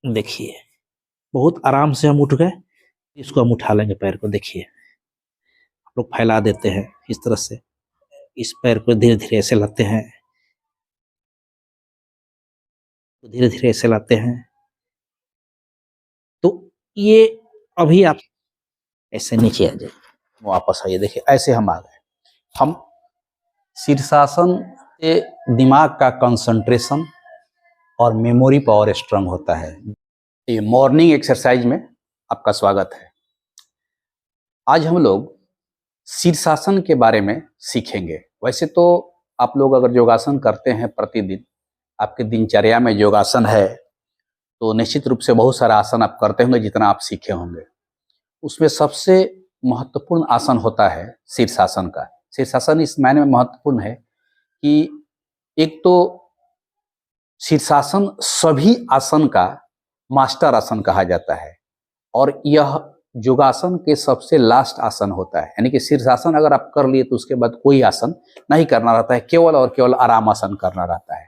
देखिए, बहुत आराम से हम उठ गए। इसको हम उठा लेंगे पैर को। देखिए, हम लोग फैला देते हैं इस तरह से। इस पैर को धीरे-धीरे ऐसे लाते हैं, धीरे-धीरे ऐसे लाते हैं। तो ये अभी आप ऐसे नीचे आ जाइए, वापस आइए। देखिए, ऐसे हम आ गए। हम शीर्षासन से दिमाग का कंसंट्रेशन और मेमोरी पावर स्ट्रांग होता है। ये मॉर्निंग एक्सरसाइज में आपका स्वागत है। आज हम लोग शीर्षासन के बारे में सीखेंगे। वैसे तो आप लोग अगर योगासन करते हैं प्रतिदिन, आपके दिनचर्या में योगासन है, तो निश्चित रूप से बहुत सारा आसन आप करते होंगे जितना आप सीखे होंगे। उसमें सबसे महत्वपूर्ण आसन होता है शीर्षासन का। शीर्षासन इस मायने में महत्वपूर्ण है कि एक तो शीर्षासन सभी आसन का मास्टर आसन कहा जाता है और यह योगासन के सबसे लास्ट आसन होता है। यानी कि शीर्षासन अगर आप कर लिए तो उसके बाद कोई आसन नहीं करना रहता है, केवल और केवल आराम आसन करना रहता है।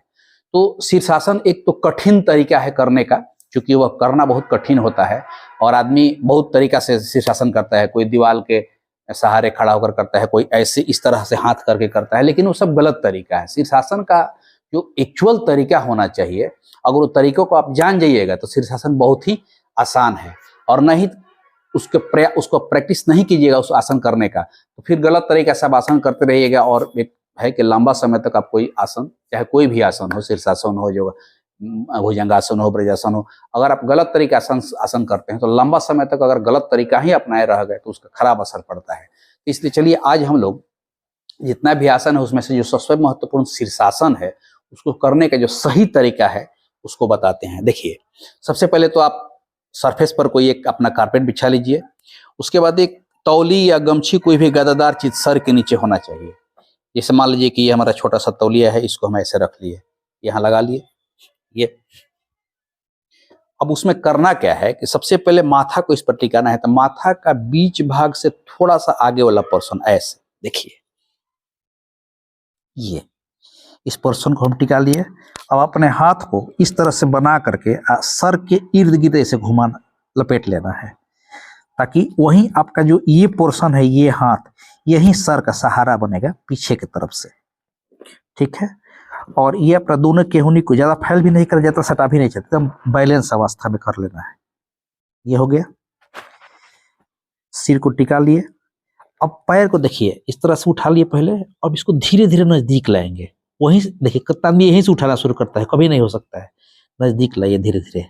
तो शीर्षासन एक तो कठिन तरीका है करने का, क्योंकि वह करना बहुत कठिन होता है और आदमी बहुत तरीका से शीर्षासन करता है। कोई दीवार के सहारे खड़ा होकर करता है, कोई ऐसे इस तरह से हाथ करके करता है, लेकिन वो सब गलत तरीका है। शीर्षासन का जो एक्चुअल तरीका होना चाहिए, अगर वो तरीकों को आप जान जाइएगा तो शीर्षासन बहुत ही आसान है। और नहीं उसको प्रैक्टिस नहीं कीजिएगा उस आसन करने का, तो फिर गलत तरीके से आप आसन करते रहिएगा और एक है कि लंबा समय तक आप कोई आसन, चाहे कोई भी आसन हो, शीर्षासन हो, जो भुजंगासन हो, ब्रजासन हो, अगर आप गलत तरीके आसन करते हैं तो लंबा समय तक अगर गलत तरीका ही अपनाए रह गए तो उसका खराब असर पड़ता है। इसलिए चलिए आज हम लोग जितना भी आसन है उसमें से जो सबसे महत्वपूर्ण शीर्षासन है उसको करने का जो सही तरीका है उसको बताते हैं। देखिए, सबसे पहले तो आप सरफेस पर कोई एक अपना कारपेट बिछा लीजिए। उसके बाद एक तौली या गमछी, कोई भी गद्दादार चीज सर के नीचे होना चाहिए। जैसे मान लीजिए कि ये हमारा छोटा सा तौलिया है, इसको हम ऐसे रख लिए, यहाँ लगा लिए। ये अब उसमें करना क्या है कि सबसे पहले माथा को इस पर टिकाना है। तो माथा का बीच भाग से थोड़ा सा आगे वाला पोर्शन ऐसे देखिए, ये इस पोर्शन को हम टिका लिए। अब अपने हाथ को इस तरह से बना करके सर के इर्द गिर्द ऐसे घुमाना, लपेट लेना है, ताकि वहीं आपका जो ये पोर्शन है, ये हाथ, यही सर का सहारा बनेगा पीछे की तरफ से। ठीक है। और ये अपना दोनों केहूनी को ज्यादा फैल भी नहीं कर, जाता सटा भी नहीं चाहता, एकदम बैलेंस अवस्था में कर लेना है। ये हो गया। सिर को टिका लिए। अब पैर को देखिए इस तरह से उठा लिए पहले। अब इसको धीरे धीरे नजदीक लाएंगे। वहीं से देखिए, कप्तान भी यहीं से उठाना शुरू करता है, कभी नहीं हो सकता है। नजदीक लाइए धीरे धीरे,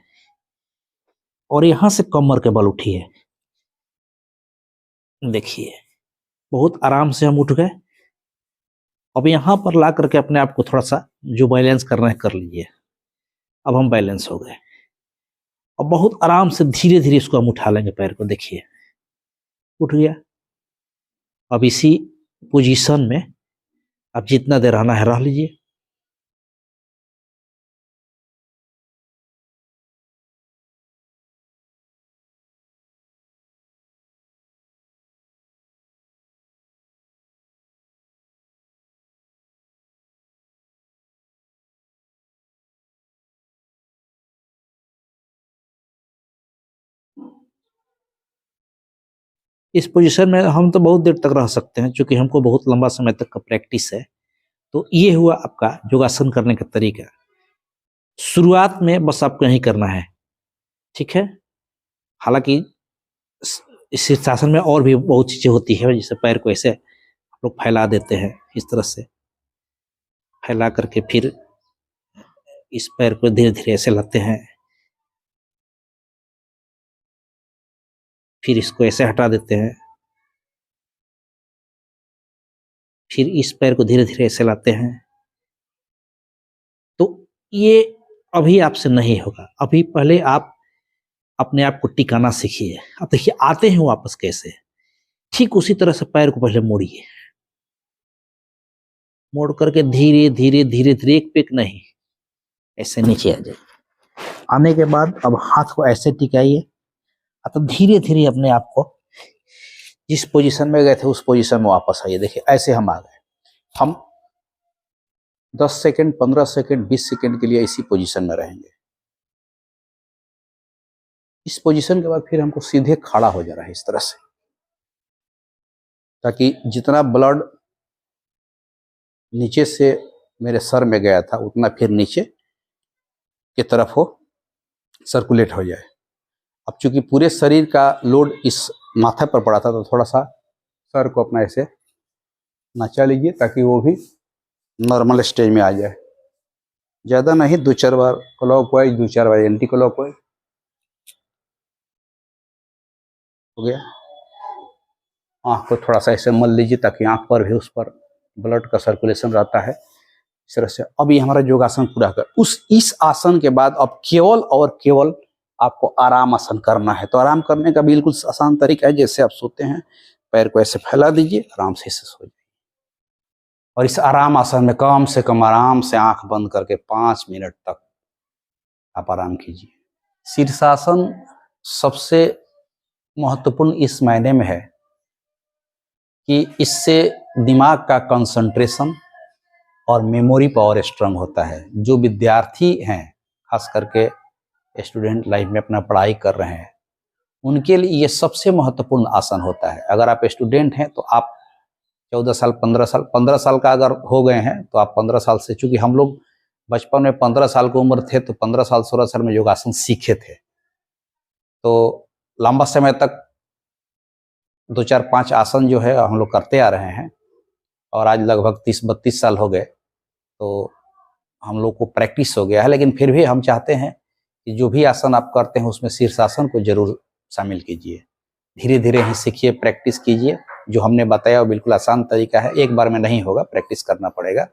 और यहां से कमर के बल उठिए। देखिए, बहुत आराम से हम उठ गए। अब यहां पर ला करके अपने आप को थोड़ा सा जो बैलेंस करना है कर लीजिए। अब हम बैलेंस हो गए। अब बहुत आराम से धीरे धीरे इसको हम उठा लेंगे पैर को। देखिए, उठ गया। अब इसी पोजीशन में आप जितना देर रहना है रह लीजिए। इस पोजीशन में हम तो बहुत देर तक रह सकते हैं, क्योंकि हमको बहुत लंबा समय तक का प्रैक्टिस है। तो ये हुआ आपका योगासन करने का तरीका। शुरुआत में बस आपको यही करना है। ठीक है। हालांकि इस शीर्षासन में और भी बहुत चीजें होती है, जैसे पैर को ऐसे हम लोग फैला देते हैं, इस तरह से फैला करके फिर इस पैर को धीरे धीरे ऐसे लाते हैं, फिर इसको ऐसे हटा देते हैं, फिर इस पैर को धीरे धीरे ऐसे लाते हैं। तो ये अभी आपसे नहीं होगा। अभी पहले आप अपने आप को टिकाना सीखिए। अब देखिए आते हैं वापस कैसे। ठीक उसी तरह से पैर को पहले मोड़िए, मोड़ करके धीरे धीरे धीरे धीरे, एक पे एक नहीं, ऐसे नीचे आ जाइए। आने के बाद अब हाथ को ऐसे टिकाइए। तो धीरे धीरे अपने आप को जिस पोजीशन में गए थे उस पोजीशन में वापस आइए। देखिए, ऐसे हम आ गए। हम 10 सेकंड, 15 सेकंड, 20 सेकंड के लिए इसी पोजीशन में रहेंगे। इस पोजीशन के बाद फिर हमको सीधे खड़ा हो जाना है इस तरह से, ताकि जितना ब्लड नीचे से मेरे सर में गया था उतना फिर नीचे की तरफ हो सर्कुलेट हो जाए। अब चूंकि पूरे शरीर का लोड इस माथे पर पड़ा था तो थोड़ा सा सर को अपना ऐसे नचा लीजिए ताकि वो भी नॉर्मल स्टेज में आ जाए। ज़्यादा नहीं, 2-4 बार क्लॉकवाइज, 2-4 बार एंटी क्लॉकवाइज। हो गया। आँख को थोड़ा सा ऐसे मल लीजिए ताकि आँख पर भी उस पर ब्लड का सर्कुलेशन रहता है इस तरह से। अब ये हमारा योगासन पूरा कर इस आसन के बाद अब केवल और केवल आपको आराम आसन करना है। तो आराम करने का बिल्कुल आसान तरीका है, जैसे आप सोते हैं पैर को ऐसे फैला दीजिए, आराम से सो जाइए। और इस आराम आसन में कम से कम आराम से आंख बंद करके 5 मिनट तक आप आराम कीजिए। शीर्षासन सबसे महत्वपूर्ण इस मायने में है कि इससे दिमाग का कंसंट्रेशन और मेमोरी पावर स्ट्रांग होता है। जो विद्यार्थी हैं, खास करके स्टूडेंट लाइफ में अपना पढ़ाई कर रहे हैं, उनके लिए ये सबसे महत्वपूर्ण आसन होता है। अगर आप स्टूडेंट हैं तो आप 14 साल 15 साल का अगर हो गए हैं तो आप 15 साल से, चूंकि हम लोग बचपन में 15 साल की उम्र थे तो 15 साल 16 साल में योगासन सीखे थे, तो लंबा समय तक 2-4-5 आसन जो है हम लोग करते आ रहे हैं और आज लगभग 30-32 साल हो गए तो हम लोग को प्रैक्टिस हो गया है। लेकिन फिर भी हम चाहते हैं कि जो भी आसन आप करते हैं उसमें शीर्षासन को जरूर शामिल कीजिए। धीरे धीरे ही सीखिए, प्रैक्टिस कीजिए। जो हमने बताया वो बिल्कुल आसान तरीका है, एक बार में नहीं होगा, प्रैक्टिस करना पड़ेगा।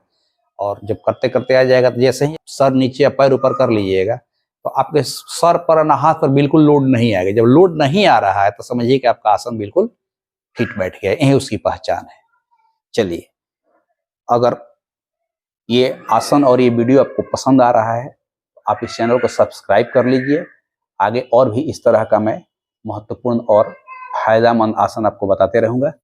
और जब करते करते आ जाएगा तो जैसे ही सर नीचे या पैर ऊपर कर लीजिएगा तो आपके सर पर ना हाथ पर बिल्कुल लोड नहीं आएगा। जब लोड नहीं आ रहा है तो समझिए कि आपका आसन बिल्कुल फिट बैठ गया, यही उसकी पहचान है। चलिए, अगर ये आसन और ये वीडियो आपको पसंद आ रहा है आप इस चैनल को सब्सक्राइब कर लीजिए। आगे और भी इस तरह का मैं महत्वपूर्ण और फायदेमंद आसन आपको बताते रहूँगा।